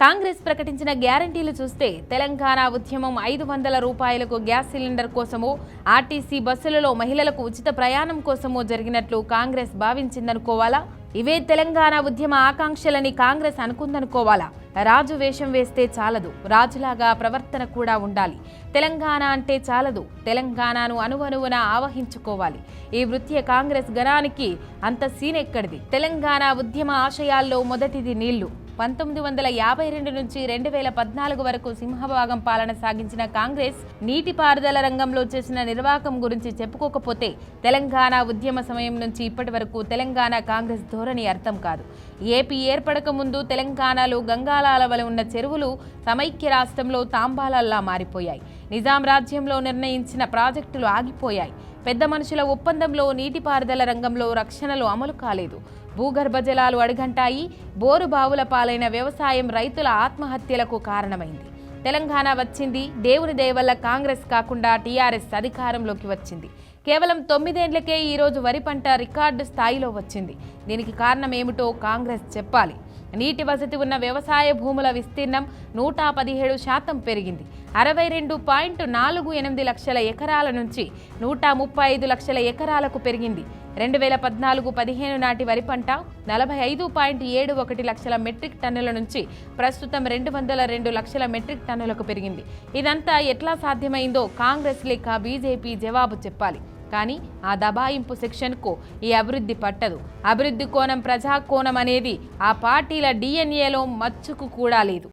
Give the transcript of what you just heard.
కాంగ్రెస్ ప్రకటించిన గ్యారంటీలు చూస్తే తెలంగాణ ఉద్యమం 500 రూపాయలకు గ్యాస్ సిలిండర్ కోసమో ఆర్టీసీ బస్సులలో మహిళలకు ఉచిత ప్రయాణం కోసమో జరిగినట్లు కాంగ్రెస్ భావించిందనుకోవాలా? ఇవే తెలంగాణ ఉద్యమ ఆకాంక్షలని కాంగ్రెస్ అనుకుందనుకోవాలా? రాజు వేషం వేస్తే చాలదు, రాజులాగా ప్రవర్తన కూడా ఉండాలి. తెలంగాణ అంటే చాలదు, తెలంగాణను అణువణువున ఆవహించుకోవాలి. ఈ వృత్య కాంగ్రెస్ గణానికి అంత సీన్ ఎక్కడిది? తెలంగాణ ఉద్యమ ఆశయాల్లో మొదటిది నీళ్లు. 1952 నుంచి 2014 వరకు సింహభాగం పాలన సాగించిన కాంగ్రెస్ నీటిపారుదల రంగంలో చేసిన నిర్వాకం గురించి చెప్పుకోకపోతే తెలంగాణ ఉద్యమ సమయం నుంచి ఇప్పటి వరకు తెలంగాణ కాంగ్రెస్ ధోరణి అర్థం కాదు. ఏపీ ఏర్పడక ముందు తెలంగాణలో గంగాలాల వలె ఉన్న చెరువులు సమైక్య రాష్ట్రంలో తాంబాలల్లా మారిపోయాయి. నిజాం రాజ్యంలో నిర్ణయించిన ప్రాజెక్టులు ఆగిపోయాయి. పెద్ద మనుషుల ఒప్పందంలో నీటిపారుదల రంగంలో రక్షణలు అమలు కాలేదు. భూగర్భ జలాలు అడుగంటాయి. బోరు బావుల పాలైన వ్యవసాయం రైతుల ఆత్మహత్యలకు కారణమైంది. తెలంగాణ వచ్చింది దేవుని దయ వల్ల. కాంగ్రెస్ కాకుండా టీఆర్ఎస్ అధికారంలోకి వచ్చింది. కేవలం 9 ఏళ్లకే ఈరోజు వరి పంట రికార్డు స్థాయిలో వచ్చింది. దీనికి కారణం ఏమిటో కాంగ్రెస్ చెప్పాలి. నీటి వసతి ఉన్న వ్యవసాయ భూముల విస్తీర్ణం 117% పెరిగింది. 62.48 లక్షల ఎకరాల నుంచి 135 లక్షల ఎకరాలకు పెరిగింది. 2014-15 నాటి వరి పంట 45.71 లక్షల మెట్రిక్ టన్నుల నుంచి ప్రస్తుతం 202 లక్షల మెట్రిక్ టన్నులకు పెరిగింది. ఇదంతా ఎట్లా సాధ్యమైందో కాంగ్రెస్ లేక బీజేపీ జవాబు చెప్పాలి. కానీ ఆ దబాయింపు సెక్షన్కు ఈ అభివృద్ధి పట్టదు. అభివృద్ధి కోణం, ప్రజా కోణం అనేది ఆ పార్టీల డిఎన్ఏలో మచ్చుకు కూడా లేదు.